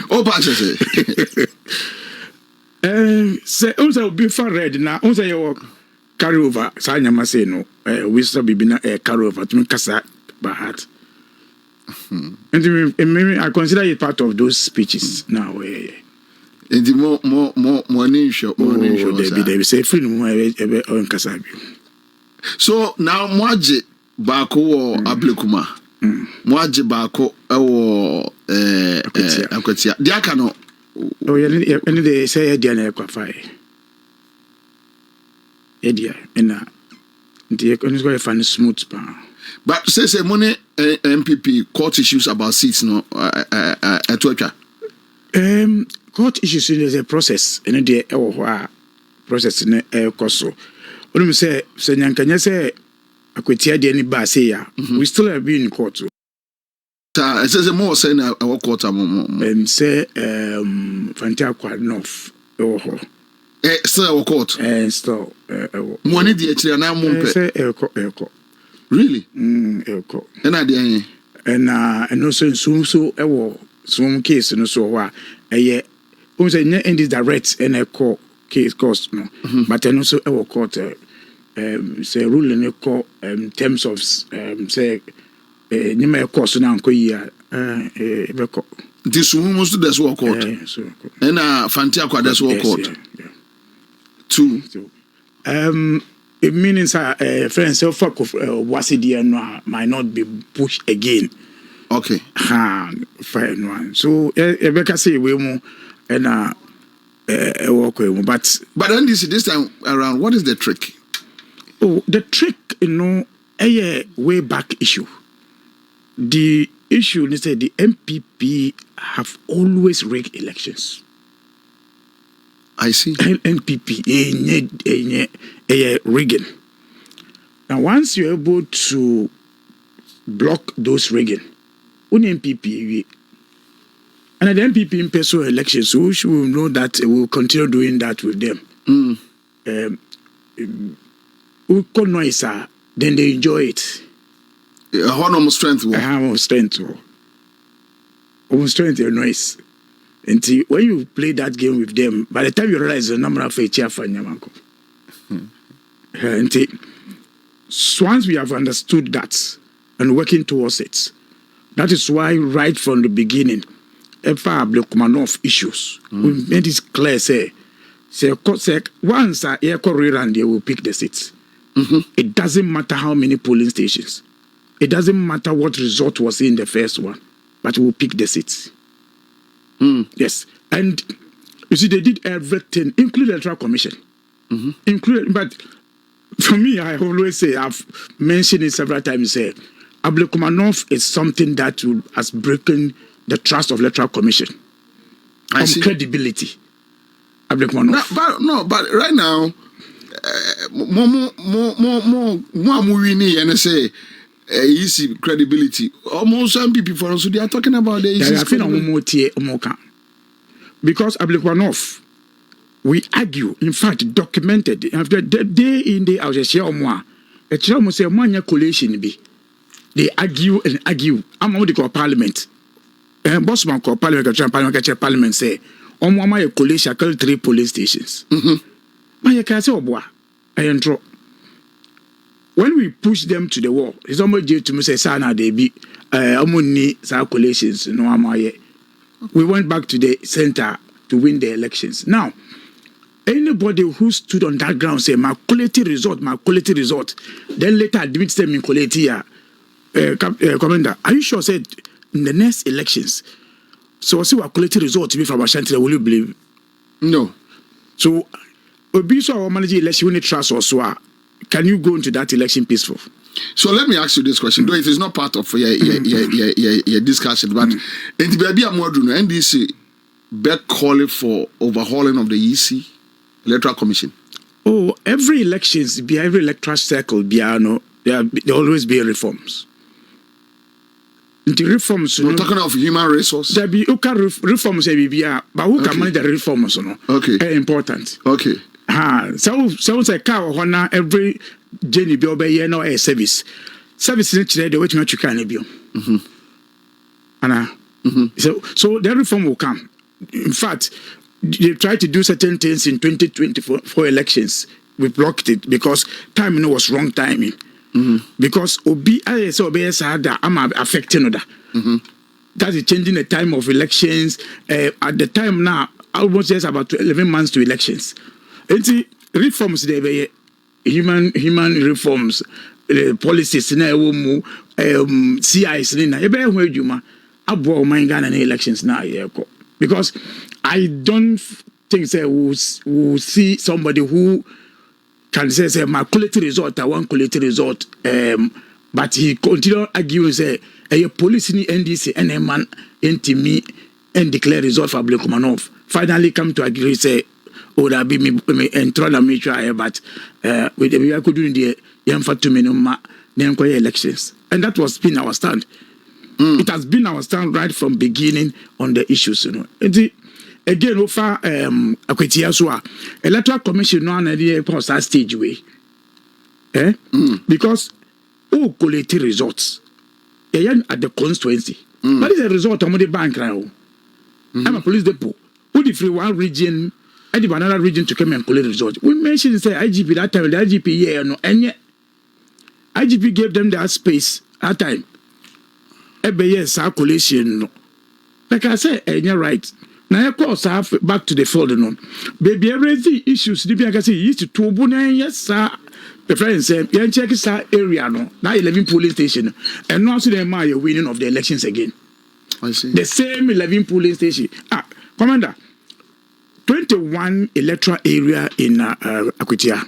Oh, Pastor say also be for red now. Also you carry over. Sanya must no. We still be na carry over to kasa bahat. And maybe I consider it part of those speeches now. And the more show. They say free no on kasa. So now Mwaji Bako or Ablekuma. Mwaji Bako or Akwetia. Diakano. Oh, yeah, and they say Diana Quafai. Edia, and the economy is going to smooth power. But say money NPP court issues about seats no at court issues is a process, and the process in a course. When we say Nyankanya say Akwetia Diani ba say ya, we still have been in court. It says more saying our quarter say Fantiakwa North. Still our court. Still money the actually na mumpe. Say Elko. Really? Elko. And also some case no so wa say NDC direct and a court case cost no. But then also our court say rule in a court terms of say Nima course now ko this woman to this work court. And Fantiakwa this work court. Two. It means friends so fuck of Wasidi no might not be pushed again. Okay. Fine one. So Rebecca say we mo and work with but NDC this time around, what is the trick? Oh, the trick, a way back issue. The issue is that the NPP have always rigged elections. I see. NPP, rigging. Now, once you're able to block those rigging, on NPP, and the NPP in personal elections, so we should know that we'll continue doing that with them. We call noise, then they enjoy it. A horn of strength. Strength. Strength your noise. And when you play that game with them, by the time you realize the number of chairman Yamanko. And once we have understood that and working towards it, that is why right from the beginning, Ablekumanov issues, we made it clear, say once a career and they will pick the seats. It doesn't matter how many polling stations. It doesn't matter what result was in the first one, but we'll pick the seats. Yes. And you see, they did everything, including the Electoral Commission. But for me, I always say, I've mentioned it several times, say, Ablekumanov is something that has broken the trust of the Electoral Commission. Credibility. Ablekumanov. But right now, more winning and say easy credibility. Almost some people for us they are talking about the easy credibility. Because Ablekumanov, we argue, in fact, documented after the day in the out say collation be. They argue and argue. I'm what they call parliament. Bossman call parliament say my collation call 3 police stations. My can say I intro. When we push them to the wall, it's almost due to me say sana they be collations no we went back to the center to win the elections. Now, anybody who stood on that ground say my quality result, then later admits them in quality commander, are you sure said in the next elections? So see what quality result to be from Ashanti, will you believe? No. So so manage election when it trust or so can you go into that election peaceful? So let me ask you this question, though it is not part of your discussion, but in the NDC back calling for overhauling of the EC Electoral Commission. Oh, every elections, every electoral cycle, there always be reforms. The reforms. We're talking of human resource. There be reforms, but who can manage the reforms? Okay. Important. Okay. So say car honor every Jenny be obey no a service. Service in the way to make you can be. Anna. So the reform will come. In fact, they tried to do certain things in 2024 elections. We blocked it because timing was wrong timing. Because Obi I'm affecting that. That is changing the time of elections. At the time now, almost just about 11 months to elections. And see, reforms they were human reforms, policies na CIs na ebe ho adwuma abo man Ghana na elections na yeko. Because I don't think say we'll see somebody who can say my quality result, I want quality result. But he continued arguing say a police in NDC and a man me and declare result for Blekumanov. Finally come to agree say that be me and try to make sure but with we could do the young for 2 minutes elections. And that was been our stand. It has been our stand right from beginning on the issues, you know. Again, over Akwetiaswa, Electoral Commission no idea that stage way. Because all collect results at the constituency. What is the result of the bank now? I'm a police depot. Who the free one region, I did another region to come and collect results. We mentioned say IGP that time, the IGP no, and yet IGP gave them that space at time. Circulation no. Like I said, you're right. Now, of course, I have back to the field, no. Baby, every issues, the I can say, used to Tobuna, yes, sir. The friend said, you check this area, no. Now, 11 polling station, and now, so they are winning of the elections again. I see. The same 11 polling station. Commander, 21 electoral area in Akwetia.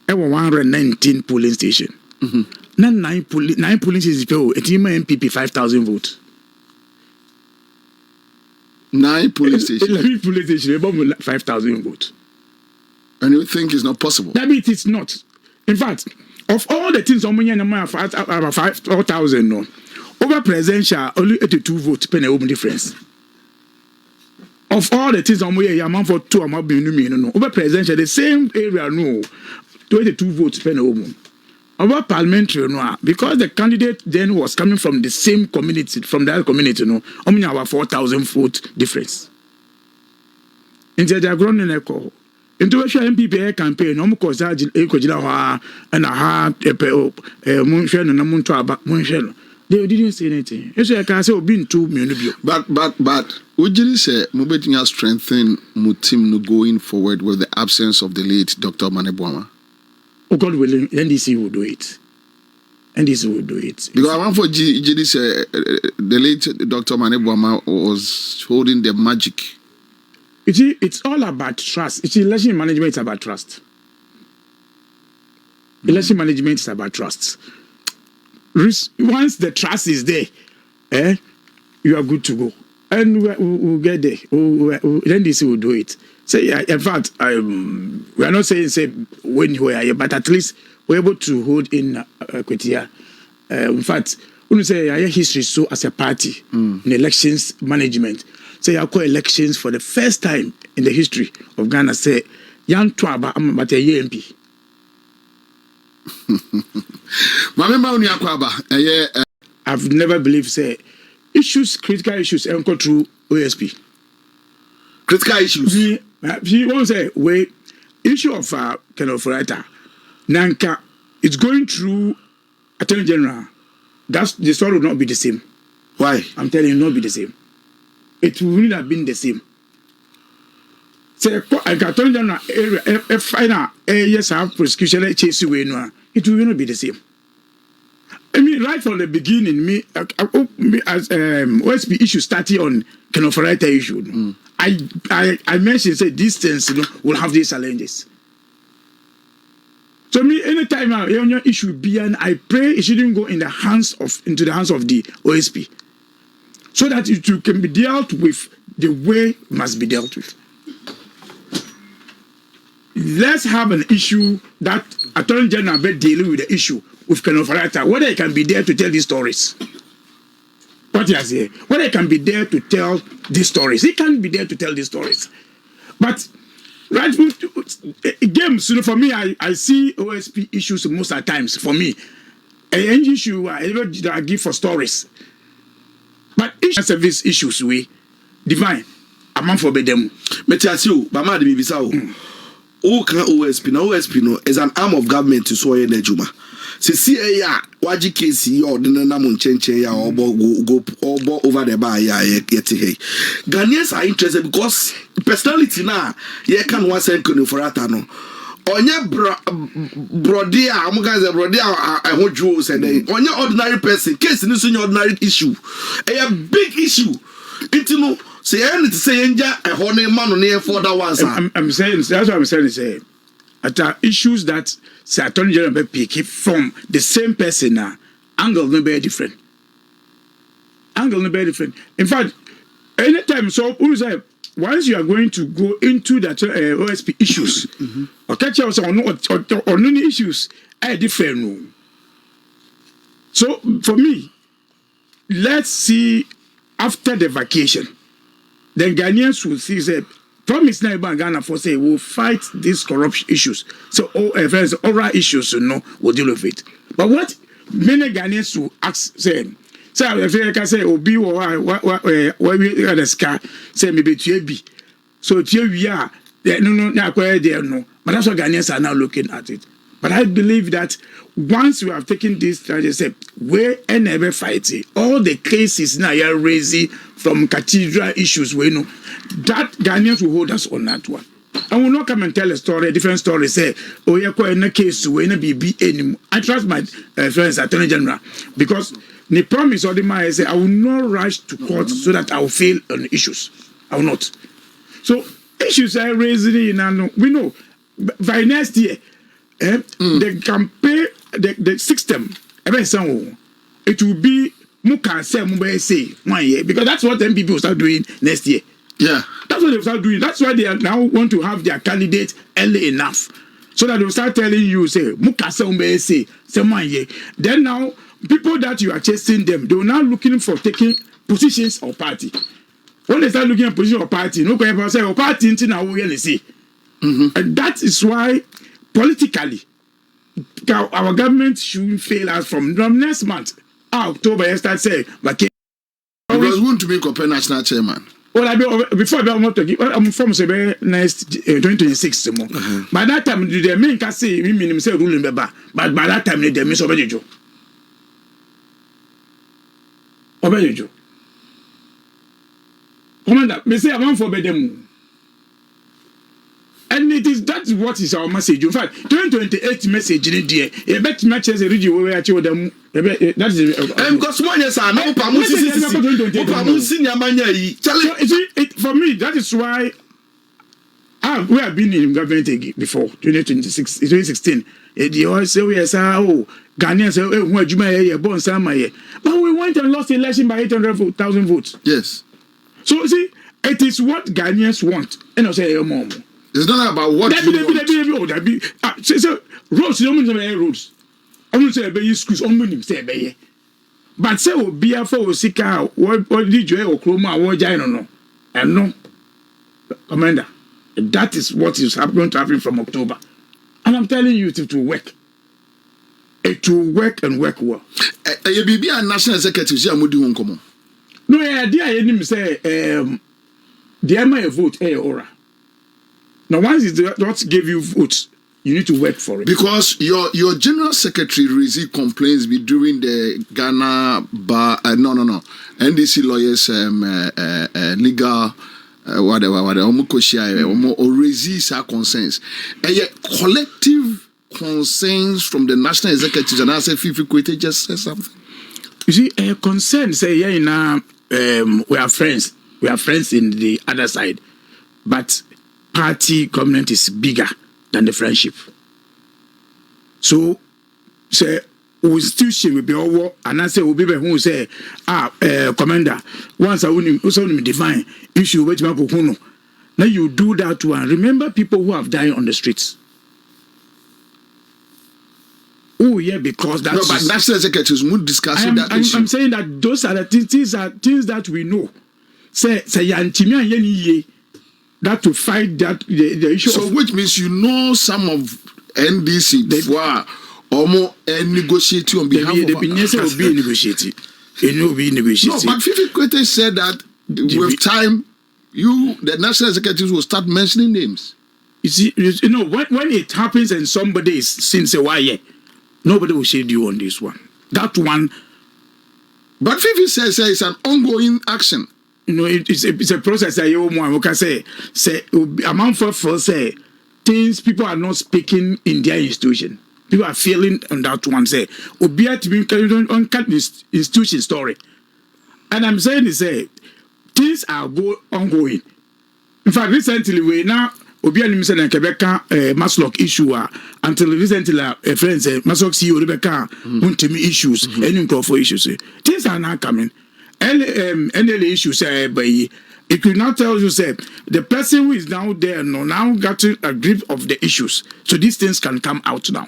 There were 119 polling station. Now, 9 polling stations, it's NPP 5,000 votes. 9 police stations. 11 police stations, about 5,000 votes. And you think it's not possible? That means it's not. In fact, of all the things, about 5,000, no. Over presidential, only 82 votes, pen a difference. Of all the things, amount for 2, no. Over presidential, the same area, no. 22 votes, pen a Over parliamentary, no, because the candidate then was coming from the same community, from that community, no, only about 4,000 vote difference. Into the ground in echo. Into a NPP campaign, no more cause and a hard moonshell and a moonshell. They didn't say anything. You say I can say been 2 million. But would you say Mubetinga strengthen Mutim no going forward with the absence of the late Dr. Manebwama? Oh, God willing, NDC will do it. NDC will do it. Because I want for GD the late Dr. Manebwama was holding the magic. It's all about trust. Election management is about trust. Election management is about trust. Once the trust is there, you are good to go. And we'll get there. NDC will do it. Say, in fact, we are not saying say when you are here, but at least we're able to hold in Kwetia. In fact, when you say our history so as a party in elections management, say I call elections for the first time in the history of Ghana. Say young Twaba, I'm about a MP. I've never believed say critical issues and go through OSP. Critical issues. He won't say wait. Issue of kind of writer. Nanka, it's going through Attorney General. That's the story will not be the same. Why? I'm telling you, not be the same. It will really have been the same. Say I got Attorney General area final yes I have prosecution chase away no. It will not be the same. I mean, right from the beginning, me as OSP issue started on kind of writer issue. I mentioned say these things will have these challenges. So me anytime your issue be and I pray it shouldn't go into the hands of the OSP, so that it can be dealt with the way it must be dealt with. Let's have an issue that Attorney General be dealing with the issue with kind of writer, whether it can be there to tell these stories. What you say? Whether it can be there to tell these stories. He can't be there to tell these stories. But right games, for me, I see OSP issues most of the times. For me, an issue I give for stories. But each service issues we divine. A man for bedem. Metiasio, Bama de Bibisao. O can OSP no is an arm of government to soy Nejuma. See ya, waji Kesi or the Namun Chenche ya or go over the bar ya yet. Ghanaians are interested because personality na ye can one second for atano. Onye brodia, amugaze brodia I hold you said onye ordinary person, case in this ordinary issue. A big issue. It's no say anything say a honey man on here for that one. I'm saying that's what I'm saying. Say at issues that say Attorney General pick from the same person now, angle no be different. Angle no be different. In fact, anytime so who say once you are going to go into that OSP issues, or catch us on any issues, are different. So for me, let's see after the vacation, then Ghanaians will see say promise now about Ghana for say we'll fight these corruption issues. So friends, oral issues, we'll deal with it. But what many Ghanaians will ask say. So if I say obi where we had a scar say maybe be so we are no there no, but that's what Ghanaians are now looking at it. But I believe that once we have taken this step, we never fight it. All the cases now are raising from cathedral issues, we know that Ghanaians will hold us on that one. I will not come and tell a story, a different story. Say, oh, you're quite in a case to win a BB anymore. I trust my friends, Attorney General, because the promise or the man say, I will not rush to court so that I will fail on issues. I will not. So issues are raising, and we know by next year, the campaign, the system, it will be say 1 year because that's what NPP will start doing next year. Yeah, that's what they will start doing. That's why they are now want to have their candidate early enough so that they will start telling you say say 1 year. Then now people that you are chasing them, they will now looking for taking positions of party. When they start looking at position of party, no can say party into now we see. And that is why politically our government should fail us from next month. October, start saying, but because we want to make up a national chairman. Well, before I'm from next 2026. By that time, the men can say we mean say ruling beba, but by that time they miss Obejo. Commander, me say I want for bedem. And that's what is our message. In fact, 2028 message in there. A better match as a region where I told them. That is because one year, sir, no for me, that is why we have been in government before 2016. They always say, yes, Ghanaians say, born Sama. But we went and lost the election by 800,000 votes. Yes. So, see, it is what Ghanaians want. And I say, Mom. It's not about what you want. So roads, you don't say roads. I won't say be schools. I won't say be. But say o be for sika. What did you Akroma? What I don't know. And no, Commander, that is what is going to happen from October. And I'm telling you, it will work. It will work and work well. You be a national executive. See, I'm doing come. No, yeah, I didn't say. The MI vote, aura. Now, once it not give you votes, you need to work for it. Because your general secretary received complaints during the Ghana bar. No. NDC lawyers legal whatever. Or resist our concerns. And yet collective concerns from the national executives and I say Fifi just say something. You see, a concern say we are friends. We are friends in the other side, but party government is bigger than the friendship. So, say we still share with be over, and I say we be who say, Commander, once I will define issue which Now you do that one. Remember people who have died on the streets. Oh yeah, because that's no, but national executives would discuss that issue. I'm saying that those are the things that we know. Say that to fight that the issue. So which means you know some of NDC before almost negotiating on behalf of the will be negotiating. It will be negotiated. No, but Fifi Kwete said that with time, the national executives will start mentioning names. You see, when it happens and somebody is since a while, nobody will shade you on this one. That one. But Fifi says it's an ongoing action. It's a process that you can say among for say things people are not speaking in their institution. People are feeling on that one. Say, Obia to be on this institution story. And I'm saying is things are ongoing. In fact, recently we now Obia Nimsen and Quebec Maslock issue until recently a friend said Maslock CEO Rebecca Untimi issues and for issues. Things are now coming. NLA issues by it could not tell you say the person who is now there now got a grip of the issues. So these things can come out now.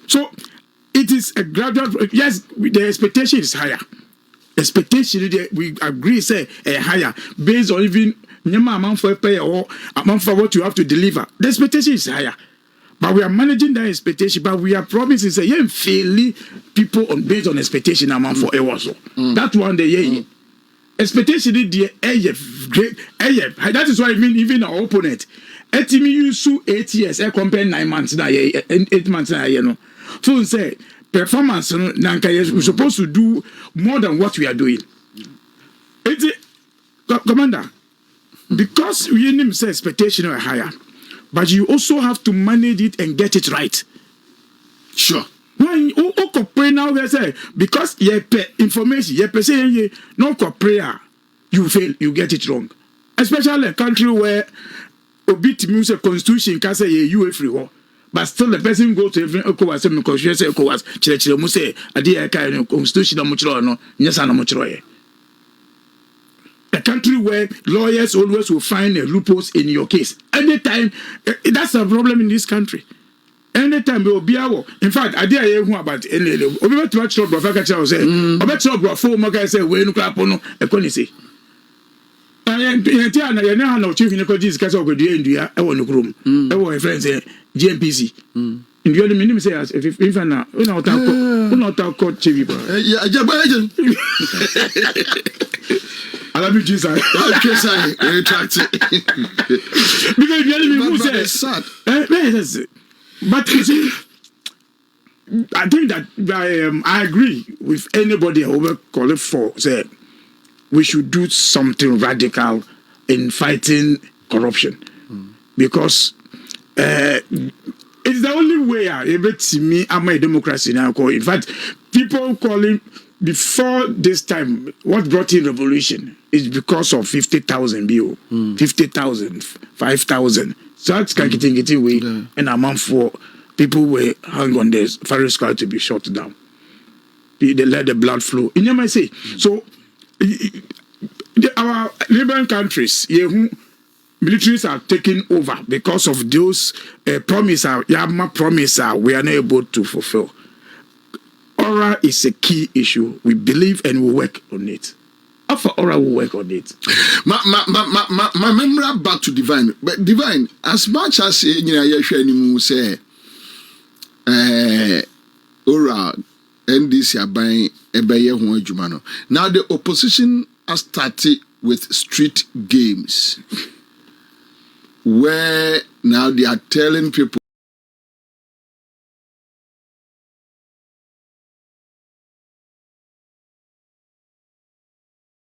So it is a gradual. Yes, the expectation is higher. Expectation we agree say higher based on even amount for pay or amount for what you have to deliver. The expectation is higher, but we are managing that expectation. But we are promising say fairly people on based on expectation amount for also. That one the expectation is great. That is why even our opponent. Etimi use 8 years. Compare 9 months now. 8 months now. So say performance. We're supposed to do more than what we are doing. Commander, because we need say expectation are higher, but you also have to manage it and get it right. Sure. When you cooperate now, they say because you pay information, you say no cooperate, you fail, you get it wrong. Especially a country where obit music constitution can say you free war, but still the person go to every ECOWAS and because say ECOWAS, chile must say a dear kind of constitution no much no, yes and much. A country where lawyers always will find a loopholes in your case. Anytime, that's a problem in this country. Anytime we will be our. In fact, I did hear about NLA. Over to watch your brother catch us say, over to your brother for my say, we no clap on a conisi. And you know how chief in the case of the India, I want to groom. I want friends say GMPC. In the other minimum say as if I know, we not talk TV. I love you, Jesus. Because the enemy who says sad. But you see, I think that I agree with anybody who will call it for say we should do something radical in fighting corruption because it's the only way I'm a democracy now. In fact, people calling before this time, what brought in revolution is because of 50,000 bill, 50,000, 5,000. So that's getting away, and a month for people were hung on this fire squad to be shut down. They let the blood flow. In your say, so our neighboring countries, militaries are taking over because of those promises. We are not able to fulfill. Oral is a key issue. We believe and we work on it. After Oral, we work on it. My memory back to Divine. But Divine, as much as you say, Oral, NDC are buying a bayer who Jumano. Now the opposition has started with street games, where now they are telling people